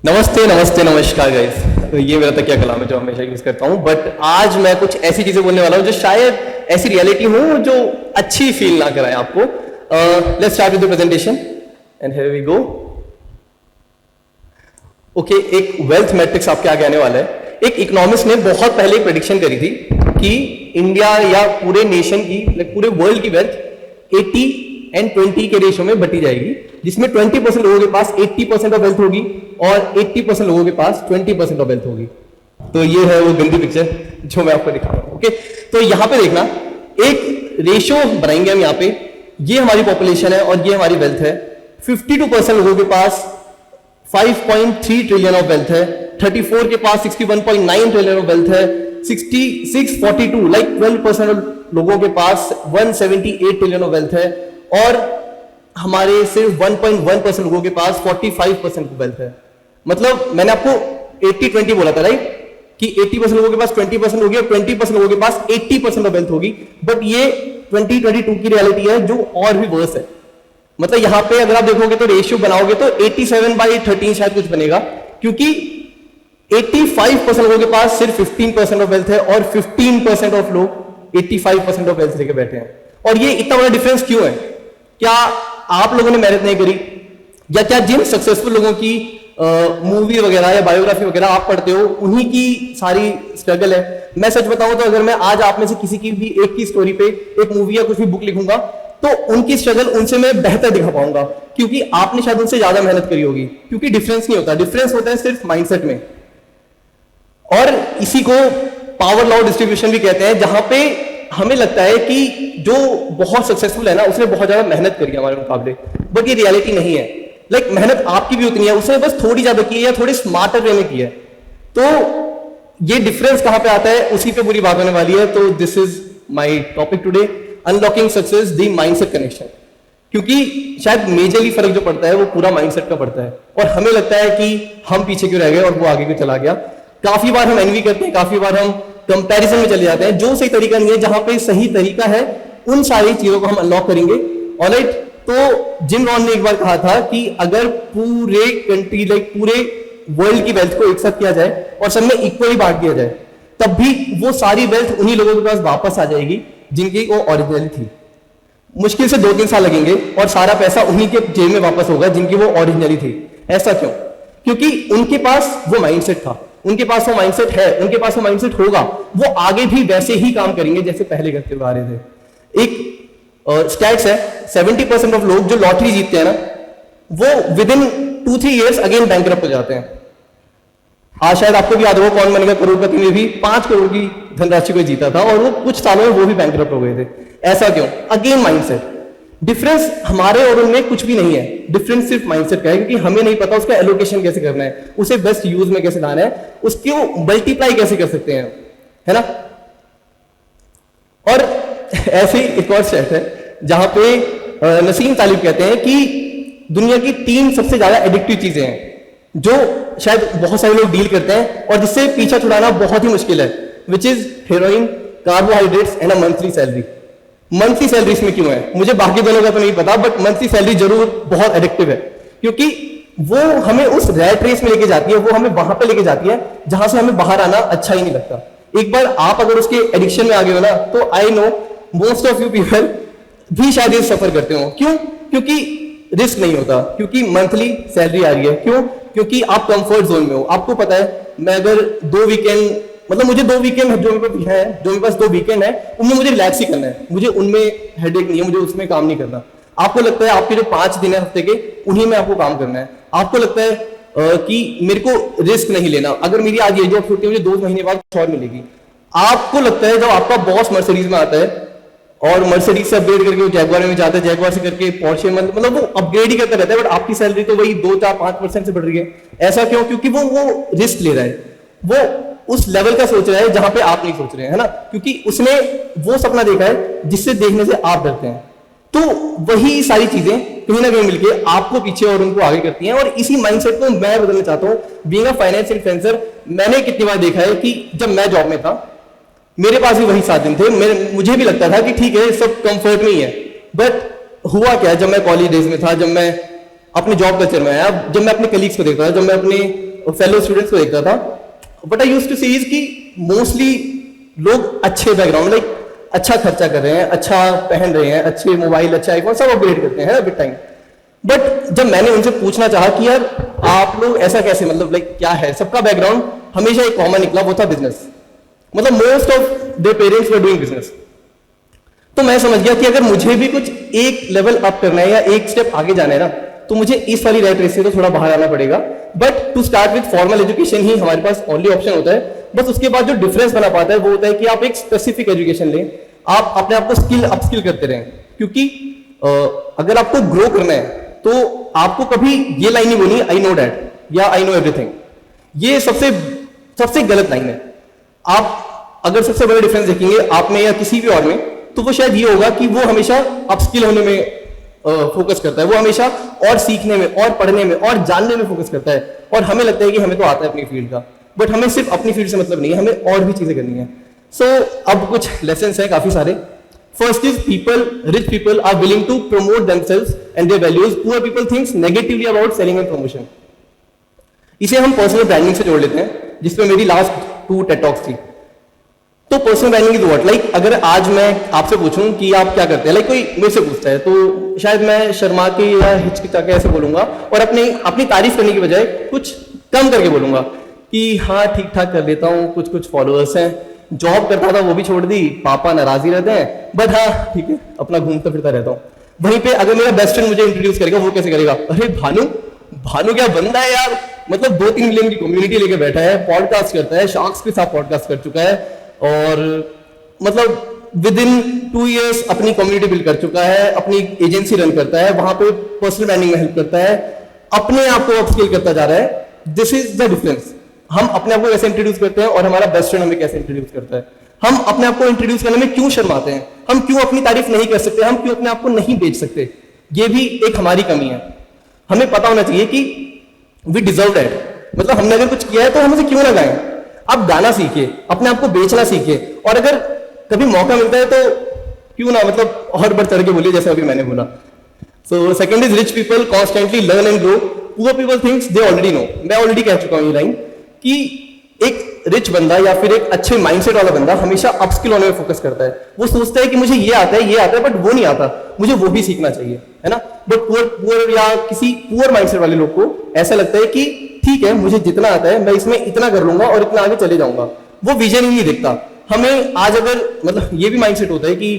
नमस्ते नमस्ते नमस्कार गाइस। तो ये मेरा तकिया कलाम है जो हमेशा यूज करता हूँ, बट आज मैं कुछ ऐसी चीजें बोलने वाला हूँ जो शायद ऐसी रियलिटी हो जो अच्छी फील ना कराए आपको। Let's start with the presentation and here we go. Okay, एक वेल्थ मैट्रिक्स आपके आगे आने वाला है। एक इकोनॉमिस्ट ने बहुत पहले प्रेडिक्शन करी थी कि इंडिया या पूरे नेशन की पूरे वर्ल्ड की वेल्थ 80 एंड 20 के रेशियो में बटी जाएगी, जिसमें 20% लोगों के पास 80% ऑफ वेल्थ होगी और 80% लोगों के पास 20% ऑफ वेल्थ होगी। तो ये है वो गंदी पिक्चर जो मैं आपको दिखा रहा हूं। ओके, तो यहां पे देखना, एक रेशियो बनाएंगे हम। यहां पे ये हमारी पॉपुलेशन है और ये हमारी वेल्थ है। 52% लोगों के पास 5.3 ट्रिलियन ऑफ वेल्थ है, 34 के पास 61.9 ट्रिलियन ऑफ वेल्थ है, 6642 लाइक 12% लोगों के पास 178 ट्रिलियन ऑफ वेल्थ है, और हमारे सिर्फ 1.1% लोगों के पास 45% वेल्थ है। मतलब मैंने आपको 80-20 बोला था राइट, कि 80% लोगों के पास 20% होगी और 20% लोगों के पास 80% ऑफ वेल्थ होगी। बट ये 2022 की रियलिटी है जो और भी वर्स है। मतलब यहां पे अगर आप देखोगे तो रेशियो बनाओगे तो 87/13 शायद कुछ बनेगा, क्योंकि 85% लोगों के पास सिर्फ 15% ऑफ वेल्थ है और 15% ऑफ लोग 85% ऑफ वेल्थ लेके बैठे हैं। और ये इतना बड़ा डिफरेंस क्यों है? क्या आप लोगों ने मेहनत नहीं करी, या क्या जिन सक्सेसफुल लोगों की मूवी वगैरह या बायोग्राफी वगैरह आप पढ़ते हो उन्हीं की सारी स्ट्रगल है? मैं सच बताऊं तो अगर मैं आज आप में से किसी की भी एक की स्टोरी पे एक मूवी या कुछ भी बुक लिखूंगा तो उनकी स्ट्रगल उनसे मैं बेहतर दिखा पाऊंगा, क्योंकि आपने शायद उनसे ज्यादा मेहनत करी होगी। क्योंकि डिफरेंस नहीं होता, डिफरेंस होता है सिर्फ माइंडसेट में। और इसी को पावर लॉ डिस्ट्रीब्यूशन भी कहते हैं, जहां पे हमें लगता है कि जो बहुत सक्सेसफुल है ना उसने बहुत ज्यादा मेहनत करी है हमारे मुकाबले, बट ये रियलिटी नहीं है। लाइक मेहनत आपकी भी उतनी है, उसने बस थोड़ी ज्यादा की है या थोड़ी स्मार्टर वे में की है। तो ये डिफरेंस कहां पे आता है, उसी पे पूरी बात होने वाली है। तो this is my topic today, unlocking success, the mindset connection. क्योंकि शायद मेजरली फर्क जो पड़ता है वो पूरा माइंडसेट का पड़ता है, और हमें लगता है कि हम पीछे क्यों रह गए और वो आगे क्यों चला गया। काफी बार हम एनवी करते हैं, काफी बार हम कंपैरिजन में चले जाते हैं, जो सही तरीका नहीं है। जहां पे सही तरीका है उन सारी चीजों को हम अनलॉक करेंगे। ऑलराइट, तो जिम रॉन ने एक बार कहा था कि अगर पूरे कंट्री पूरे वर्ल्ड की वेल्थ को एक साथ किया जाए और सब में इक्वली बांट दिया जाए, तब भी वो सारी वेल्थ उन्हीं लोगों के पास वापस आ जाएगी जिनकी वो ओरिजिनली थी। मुश्किल से 2-3 साल लगेंगे और सारा पैसा उन्हीं के जेब में वापस होगा जिनकी वो ओरिजिनली थी। ऐसा क्यों? क्योंकि उनके पास वो माइंडसेट था, उनके पास वो माइंडसेट है, उनके पास वो माइंडसेट होगा। वो आगे भी वैसे ही काम करेंगे जैसे पहले करते हुए आ रहे थे। एक स्टैट्स है, 70% ऑफ लोग जो लॉटरी जीतते हैं ना, वो with in 2-3 years again bankrupt हो जाते हैं। आज शायद आपको भी याद होगा कौन बनेगा करोड़पति में भी 5 करोड़ की धनराशि को जीता था और वो कुछ सालों में वो भी बैंकरप्ट हो गए थे। ऐसा क्यों? Again mindset. डिफरेंस हमारे और उनमें कुछ भी नहीं है, डिफरेंस सिर्फ माइंडसेट का है, क्योंकि हमें नहीं पता उसका एलोकेशन कैसे करना है, उसे बेस्ट यूज में कैसे लाना है, उसको मल्टीप्लाई कैसे कर सकते हैं, है ना। और ऐसे ही एक और सेट है जहां पे नसीम तालिब कहते हैं कि दुनिया की 3 सबसे ज्यादा एडिक्टिव चीजें हैं जो शायद बहुत सारे लोग डील करते हैं और जिससे पीछा छुड़ाना बहुत ही मुश्किल है, which is heroin, carbohydrates and a monthly salary. Monthly salary इसमें क्यों है मुझे बाकी दोनों का तो नहीं पता, बट मंथली सैलरी जरूर बहुत एडिक्टिव है, क्योंकि वो हमें उस रैट रेस में लेके जाती है, वो हमें वहां पे लेके जाती है जहां से हमें बाहर आना अच्छा ही नहीं लगता। एक बार आप अगर उसके एडिक्शन में आ गए हो ना, तो I know most of you people भी शायद ये सफर करते हो। क्यों? क्योंकि रिस्क नहीं होता, क्योंकि मंथली सैलरी आ रही है। क्यों? क्योंकि आप कंफर्ट जोन में हो। आपको पता है मैं अगर 2 वीकेंड, मतलब मुझे 2 वीकेंड जो मेरे पास 2 वीकेंड है, उनमें मुझे रिलैक्स ही करना है, मुझे उनमें हेडेक नहीं है, मुझे उसमें काम नहीं करना। आपको लगता है आपके जो 5 दिन है हफ्ते के, उन्हीं में आपको काम करना है। आपको लगता है कि मेरे को रिस्क नहीं लेना, अगर मेरी आज ये जॉब छूटती है मुझे 2 महीने बाद कुछ और मिलेगी। आपको लगता है जब आपका बॉस मर्सिडीज में आता है और मर्सिडीज से अपग्रेड करके वो जैगुआर में जाता है, जैगुआर से करके पोर्शे में, मतलब वो अपग्रेड ही करता रहता है, बट आपकी सैलरी तो वही 2-4-5% से बढ़ रही है। ऐसा क्यों? क्योंकि वो रिस्क ले रहा है, वो उस लेवल का सोच रहा है जहां पे आप नहीं सोच रहे हैं, है ना। क्योंकि उसने वो सपना देखा है जिससे देखने से आप डरते हैं। तो वही सारी चीजें कहीं ना कहीं मिलके आपको पीछे और उनको आगे करती हैं, और इसी माइंडसेट को मैं बदलना चाहता हूं। बीइंग अ फाइनेंशियल इन्फ्लुएंसर, मैंने कितनी बार देखा है कि जब मैं जॉब में था मेरे पास भी वही 7 दिन थे, मुझे भी लगता था कि ठीक है सब कंफर्ट में ही है, बट हुआ क्या, जब मैं कॉलेज डेज में था, जब मैं अपने जॉब कल्चर में आया, जब मैं अपने कलीग्स को देखता था, जब मैं अपने फेलो स्टूडेंट्स को देखता था, but I used to see is कि मोस्टली लोग अच्छे बैकग्राउंड, लाइक अच्छा खर्चा कर रहे हैं, अच्छा पहन रहे हैं, अच्छे मोबाइल, अच्छा आईफोन सब अपग्रेड करते हैं विद टाइम। बट जब मैंने उनसे पूछना चाहा कि यार आप लोग ऐसा कैसे, मतलब लाइक क्या है, सबका बैकग्राउंड हमेशा एक कॉमन निकला, वो था बिजनेस। मतलब most of their parents were doing business. तो मैं समझ गया कि अगर मुझे भी कुछ एक लेवल अप करना है या एक स्टेप आगे जाना है ना, तो मुझे इस वाली रैट रेस से तो थोड़ा बाहर आना पड़ेगा। But to start with formal education ही हमारे पास ओनली ऑप्शन होता है। बस उसके बाद जो डिफरेंस बना पाता है वो होता है कि आप एक स्पेसिफिक एजुकेशन लें, आप अपने आप को अपस्किल करते रहें। क्योंकि अगर आपको ग्रो करना है तो आपको कभी ये लाइन नहीं बोलनी आई नो डैट या आई नो एवरीथिंग, ये सबसे गलत लाइन है। आप अगर सबसे बड़ा डिफरेंस देखेंगे आप में या किसी भी और में, तो वो शायद ये होगा कि वो हमेशा अपस्किल होने में फोकस करता है, वो हमेशा और सीखने में और पढ़ने में और जानने में फोकस करता है। और हमें लगता है कि हमें तो आता है अपनी फील्ड का, बट हमें सिर्फ अपनी फील्ड से मतलब नहीं है, हमें और भी चीजें करनी है। सो अब कुछ लेसन्स हैं काफी सारे। First is rich people are willing to promote themselves and their values, poor people thinks negatively about selling and promotion. इसे हम पर्सनल ब्रांडिंग से जोड़ लेते हैं, जिसमें मेरी लास्ट 2 टेड टॉक्स थी। तो personal branding is what, like अगर आज मैं आपसे पूछूं कि आप क्या करते हैं, लाइक कोई मेरे से पूछता है, तो शायद मैं शर्मा के या हिचकिचा के ऐसे बोलूंगा और अपनी तारीफ करने की बजाय कुछ कम करके बोलूंगा कि हाँ ठीक ठाक कर लेता हूँ, कुछ फॉलोअर्स हैं, जॉब करता था वो भी छोड़ दी, पापा नाराज ही रहते हैं, बट हाँ ठीक है अपना घूमता फिरता रहता हूँ। वहीं पे अगर मेरा बेस्ट फ्रेंड मुझे इंट्रोड्यूस करेगा, वो कैसे करेगा, अरे भानु क्या बंदा है यार, मतलब 2-3 मिलियन की कम्युनिटी लेके बैठा है, पॉडकास्ट करता है, शार्क्स के साथ पॉडकास्ट कर चुका है, और मतलब विद इन 2 years अपनी कम्युनिटी बिल्ड कर चुका है, अपनी एजेंसी रन करता है, वहां पे पर्सनल ब्रांडिंग में हेल्प करता है, अपने आप को अपस्किल करता जा रहा है। This is the difference. हम अपने आप को कैसे इंट्रोड्यूस करते हैं और हमारा बेस्ट फ्रेंड हमें कैसे इंट्रोड्यूस करता है। हम अपने आप को इंट्रोड्यूस करने में क्यों शर्माते हैं, हम क्यों अपनी तारीफ नहीं कर सकते, हम क्यों अपने आप को नहीं बेच सकते, ये भी एक हमारी कमी है। हमें पता होना चाहिए कि वी डिजर्व दैट, मतलब हमने अगर कुछ किया है तो हम उसे क्यों ना गाएं। आप गाना सीखिए, अपने आप को बेचना सीखिए, और अगर कभी मौका मिलता है तो क्यों ना मतलब और बढ़ चढ़ के बोलिए, जैसे अभी मैंने बोला। So second is rich people constantly learn and grow, poor people thinks they already know. मैं ऑलरेडी कह चुका हूं ये लाइन कि एक रिच बंदा या फिर एक अच्छे माइंडसेट वाला बंदा हमेशा अपस्किल होने में फोकस करता है। वो सोचता है कि मुझे ये आता है बट वो नहीं आता, मुझे वो भी सीखना चाहिए, है ना। बट पुअर या किसी पुअर माइंडसेट वाले लोग को ऐसा लगता है कि ठीक है मुझे जितना आता है मैं इसमें इतना कर लूंगा और इतना आगे चले जाऊंगा, वो विजन ही नहीं दिखता। हमें आज अगर मतलब ये भी माइंडसेट होता है कि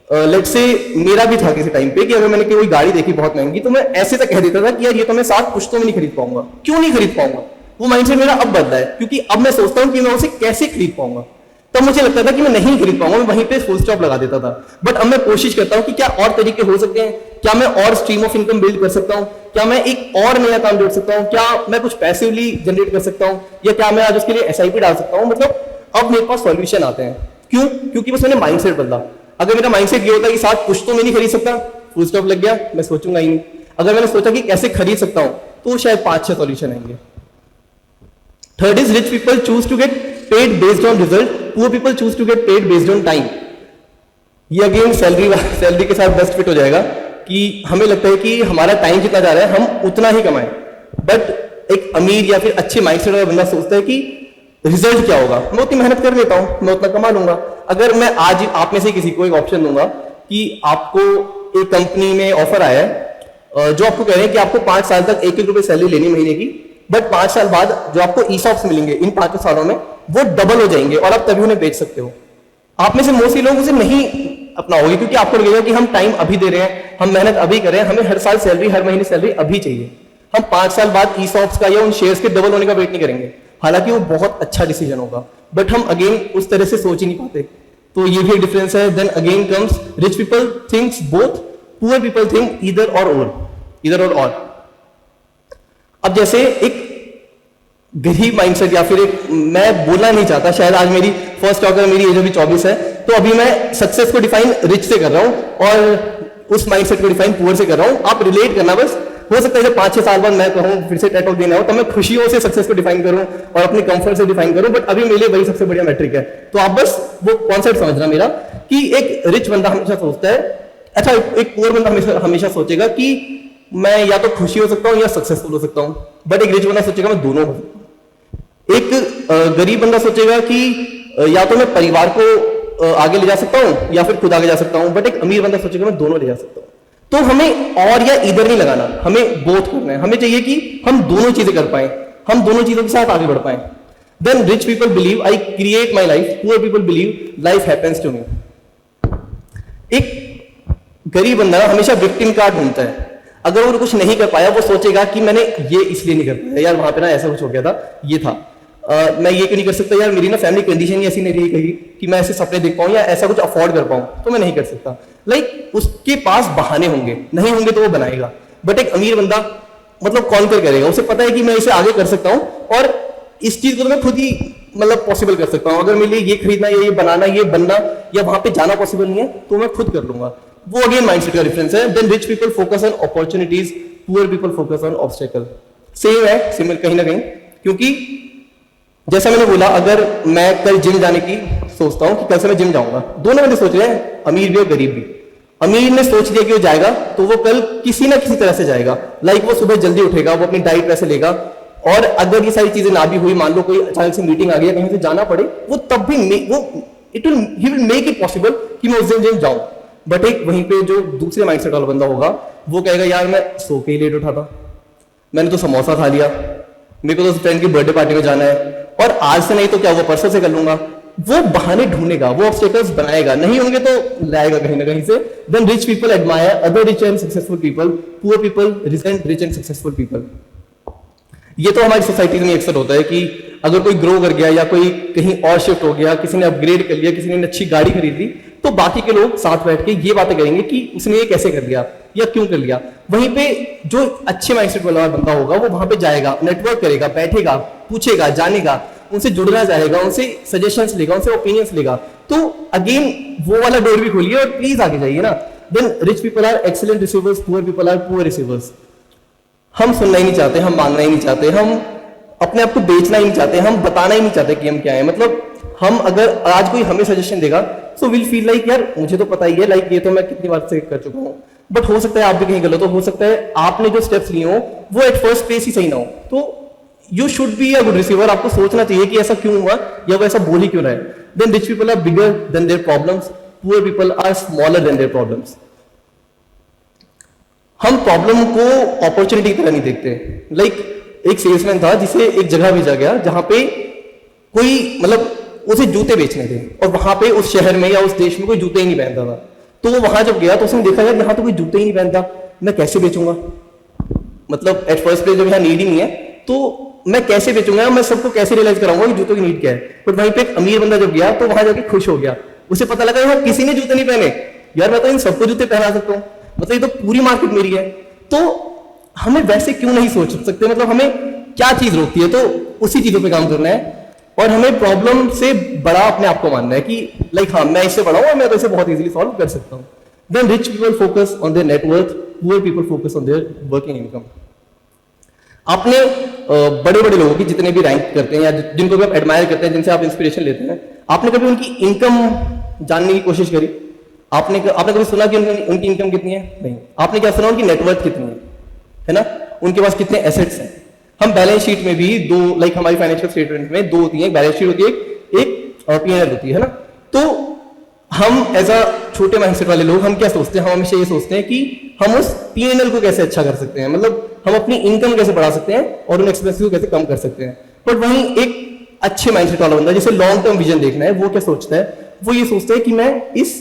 लेट्स से मेरा भी था किसी टाइम पे कि अगर मैंने कोई गाड़ी देखी बहुत महंगी तो मैं ऐसे तक कह देता था कि यार ये तो मैं 7 पुश्तों में नहीं खरीद पाऊंगा। क्यों नहीं खरीद पाऊंगा, वो माइंडसेट मेरा अब बदला है, क्योंकि अब मैं सोचता हूं कि मैं उसे कैसे खरीद पाऊंगा। तब मुझे लगता था कि मैं नहीं खरीद पाऊंगा, मैं वहीं पे फुल स्टॉप लगा देता था। बट अब मैं कोशिश करता हूं कि क्या और तरीके हो सकते हैं, क्या मैं और स्ट्रीम ऑफ इनकम बिल्ड कर सकता हूं, क्या मैं एक और नया काम जोड़ सकता हूं, क्या मैं कुछ पैसिवली जनरेट कर सकता हूं, या क्या मैं आज उसके लिए एसआईपी डाल सकता हूं। मतलब अब मेरे पास सॉल्यूशन आते हैं। क्यों? क्योंकि बस मैंने माइंडसेट बदला। अगर मेरा माइंडसेट ये होता कि 7 पुश्तों में नहीं खरीद सकता, फुल स्टॉप लग गया, मैं सोचूंगा ही नहीं। अगर मैंने सोचा कि कैसे खरीद सकता हूं तो शायद 5-6 सॉल्यूशन आएंगे। Third is rich people choose to get paid based on result, poor people choose to get paid based on time. ये अगेन सैलरी के साथ बेस्ट फिट हो जाएगा कि हमें लगता है कि हमारा टाइम जितना जा रहा है हम उतना ही कमाएं। बट एक अमीर या फिर अच्छे माइंडसेट वाला बंदा सोचता है कि रिजल्ट क्या होगा, मैं उतनी मेहनत कर लेता हूं, मैं उतना कमा लूंगा। अगर मैं आज आप में से किसी को एक ऑप्शन दूंगा कि आपको एक कंपनी में ऑफर आया है जो आपको कह रहे हैं कि आपको 5 साल तक 1-1 रुपए सैलरी लेनी महीने की, बट 5 साल बाद जो आपको ईसॉप्स मिलेंगे इन 5 सालों में वो डबल हो जाएंगे और आप तभी उन्हें बेच सकते हो। आप में से मोस्टली लोग उसे नहीं अपनाओगे क्योंकि आपको लगेगा कि हम टाइम अभी दे रहे हैं, हम मेहनत अभी कर रहे हैं, हमें हर साल सैलरी, हर महीने सैलरी अभी चाहिए। हम 5 साल बाद ईसॉप्स का या उन शेयर्स के डबल होने का वेट नहीं करेंगे, हालांकि वो बहुत अच्छा डिसीजन होगा, बट हम अगेन उस तरह से सोच ही नहीं पाते। तो ये भी एक डिफरेंस है। Then again comes rich people thinks both, poor people think either और। अब जैसे एक गरीब माइंडसेट या फिर एक, मैं बोलना नहीं चाहता, शायद आज मेरी फर्स्ट टॉक है, मेरी एज अभी 24 है, तो अभी मैं सक्सेस को डिफाइन रिच से कर रहा हूं और उस माइंडसेट को डिफाइन पुअर से कर रहा हूं। आप रिलेट करना, बस हो सकता है जब 5-6 साल बाद मैं कहूं फिर से टेड टॉक देना हो तो मैं खुशियों से सक्सेस को डिफाइन करूं और अपनी कंफर्ट से डिफाइन करूं, बट अभी मेरे लिए वही सबसे बढ़िया मैट्रिक है। तो आप बस वो कॉन्सेप्ट समझना मेरा कि एक रिच बंदा हमेशा सोचता है, अच्छा एक पुअर बंदा हमेशा सोचेगा कि मैं या तो खुशी हो सकता हूं या सक्सेसफुल हो सकता हूं, बट एक रिच बंदा सोचेगा मैं दोनों हो सकता हूं। एक गरीब बंदा सोचेगा कि या तो मैं परिवार को आगे ले जा सकता हूं या फिर खुद आगे जा सकता हूं, बट एक अमीर बंदा सोचेगा मैं दोनों ले जा सकता हूं। तो हमें और या इधर नहीं लगाना, हमें बोथ करना है। हमें चाहिए कि हम दोनों चीजें कर पाए, हम दोनों चीजों के साथ आगे बढ़ पाए। Then rich people believe I create my life, poor people believe life happens to me. एक गरीब बंदा हमेशा विक्टिम कार्ड ढूंढता है। अगर वो कुछ नहीं कर पाया, वो सोचेगा कि मैंने ये इसलिए नहीं कर पाया, यार वहां पे ना ऐसा कुछ हो गया था, ये था, मैं ये क्यों नहीं कर सकता, यार मेरी ना फैमिली कंडीशन ही ऐसी नहीं रही कहीं कि मैं ऐसे सपने देख पाऊं या ऐसा कुछ अफोर्ड कर पाऊं, तो मैं नहीं कर सकता। उसके पास बहाने होंगे, नहीं होंगे तो वो बनाएगा। बट एक अमीर बंदा मतलब कॉन्कर करेगा, उसे पता है कि मैं इसे आगे कर सकता हूं और इस चीज को तो मैं खुद ही मतलब पॉसिबल कर सकता हूं। अगर मेरे लिए ये खरीदना या ये बनाना, ये बनना या वहां पे जाना पॉसिबल नहीं है, तो मैं खुद कर लूंगा। वो अगेन माइंडसेट का डिफरेंस है। Then rich people focus on opportunities, poor people focus on obstacle. Same है, सिमिलर कहीं ना कहीं, क्योंकि जैसा मैंने बोला, अगर मैं कल जिम जाने की सोचता हूं कि कल से मैं जिम जाऊंगा, दोनों बंदे सोच रहे हैं, अमीर भी और गरीब भी। अमीर ने सोच लिया कि वो जाएगा, तो वो कल किसी ना किसी तरह से जाएगा। वो सुबह जल्दी उठेगा, वो अपनी डाइट वैसे लेगा, और अगर ये सारी चीजें ना भी हुई, मान लो कोई अचानक से मीटिंग आ गई, कहीं से जाना पड़े, वो तब भी he will make it possible कि मैं उस दिन जिम जाऊं। बट एक वहीं पे जो दूसरे माइंडसेट वाला बंदा होगा, वो कहेगा यार मैं सो के ही लेट उठा था, मैंने तो समोसा खा लिया, मेरे को तो फ्रेंड की बर्थडे पार्टी में जाना है, और आज से नहीं तो क्या वो परसों से कर लूंगा। वो बहाने ढूंढेगा, वो ऑब्स्टेकल्स बनाएगा, नहीं होंगे तो लाएगा कहीं ना कहीं से। Then rich people admire other rich and successful people, poor people resent rich and successful people. ये तो हमारी सोसाइटी में अक्सर होता है कि अगर कोई ग्रो कर गया या कोई कहीं और शिफ्ट हो गया, किसी ने अपग्रेड कर लिया, किसी ने अच्छी गाड़ी खरीद ली, तो बाकी के लोग साथ बैठ के ये बातें करेंगे कि उसने ये कैसे कर लिया या क्यों कर लिया। वहीं पे जो अच्छे माइंडसेट वाला बंदा होगा, वो वहां पे जाएगा, नेटवर्क करेगा, बैठेगा, पूछेगा, जानेगा, उनसे जुड़ना चाहेगा, उनसे सजेशंस लेगा, उनसे ओपिनियंस लेगा। तो अगेन वो वाला डोर भी खोलिए और प्लीज आगे जाइए ना। Then rich people are excellent receivers, poor people are poor receivers. हम सुनना ही नहीं चाहते, हम मांगना ही नहीं चाहते, हम अपने आप को बेचना ही नहीं चाहते, हम बताना ही नहीं चाहते कि हम क्या है। मतलब हम अगर आज कोई हमें सजेशन देगा, सो विल फील लाइक यार मुझे तो पता ही है, ये तो मैं कितनी बार से कर चुका हूं। बट हो सकता है आप भी कहीं गलत हो, हो सकता है आपने जो स्टेप्स लिए हो वो एट फर्स्ट प्लेस ही सही ना हो। तो you should be a good receiver. आपको सोचना चाहिए कि ऐसा क्यों हुआ या वो ऐसा बोल ही क्यों रहा है। Then rich people are bigger than their problems, poor people are smaller than their problems. हम प्रॉब्लम को अपॉर्चुनिटी की तरह नहीं देखते। एक सेल्समैन था जिसे एक जगह भेजा गया जहां पे कोई मतलब उसे जूते बेचने थे, और वहां पे उस शहर में या उस देश में कोई जूते ही नहीं पहनता था। तो वो वहां जब गया तो उसने देखा यार यहाँ तो कोई जूते ही नहीं पहनता, मैं कैसे बेचूंगा। मतलब एट फर्स्ट प्लेस जब यहाँ नीड ही नहीं है तो मैं कैसे बेचूंगा, मैं सबको कैसे रियलाइज कराऊंगा कि जूतों की नीड क्या है। बट वहीं पे एक अमीर बंदा जब गया तो वहां जाके खुश हो गया, उसे पता लगा यार किसी ने जूते नहीं पहने, यार मैं तो इन सबको जूते पहना सकता हूँ, मतलब ये तो पूरी मार्केट मेरी है। तो हमें वैसे क्यों नहीं सोच सकते, मतलब हमें क्या चीज रोकती है, तो उसी चीजों पे काम करना है। और हमें प्रॉब्लम से बड़ा अपने आप को मानना है कि हाँ मैं इससे बड़ा हूं और मैं तो इसे बहुत इजीली सॉल्व कर सकता हूं। Then rich people focus on their net worth, poor people focus on their working income. आपने बड़े बड़े लोगों की जितने भी रैंक करते हैं या जिनको भी आप एडमायर करते हैं, जिनसे आप इंस्पिरेशन लेते हैं, आपने कभी उनकी इनकम जानने की कोशिश करी? आपने कभी सुना कि उनकी इनकम कितनी है? नहीं। आपने क्या सुना उनकी नेटवर्थ कितनी है ना, उनके पास कितने एसेट्स हैं। हम बैलेंस शीट में भी दो, हमारी फाइनेंशियल स्टेटमेंट में दो होती है, एक बैलेंस शीट होती है, एक पीएनएल होती है ना। तो हम एज अ छोटे माइंडसेट वाले लोग हम क्या सोचते हैं, हम हमेशा ये सोचते हैं कि हम उस पीएनएल को कैसे अच्छा कर सकते हैं, मतलब हम अपनी इनकम कैसे बढ़ा सकते हैं और उन एक्सपेंसेस को कैसे कम कर सकते हैं। बट वहीं एक अच्छे माइंडसेट वाला बंदा जिसे लॉन्ग टर्म विजन देखना है, वो क्या सोचता है, वो ये सोचता है कि मैं इस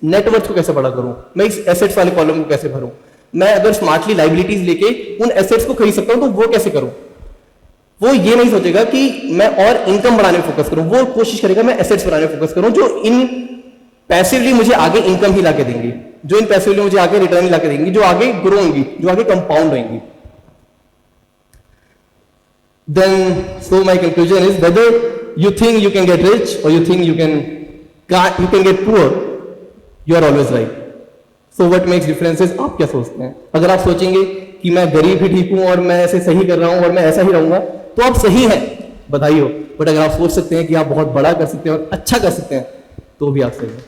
नेटवर्थ को कैसे बड़ा करूं, मैं इस एसेट्स वाले कॉलम को कैसे भरूं, मैं अगर स्मार्टली लाइबिलिटीज लेके उन एसेट्स को खरीद सकता हूं तो वो कैसे करूं। वो ये नहीं सोचेगा कि मैं और इनकम बढ़ाने में फोकस करूं, वो कोशिश करेगा मैं एसेट्स बढ़ाने में फोकस करूं जो इन पैसिवली मुझे आगे इनकम ही लाके देंगी, जो इन पैसिवली मुझे आगे रिटर्न ही लाके देंगी, जो आगे ग्रो होंगी, जो आगे कंपाउंड होंगी। Then, so my conclusion is whether you think you can get rich or you think you can get poor, you are always right. So what makes difference is आप क्या सोचते हैं। अगर आप सोचेंगे कि मैं गरीब ही ठीक हूं और मैं ऐसे सही कर रहा हूं और मैं ऐसा ही रहूंगा, तो आप सही हैं, बधाई हो। बट अगर आप सोच सकते हैं कि आप बहुत बड़ा कर सकते हैं और अच्छा कर सकते हैं, तो भी आप सही हैं।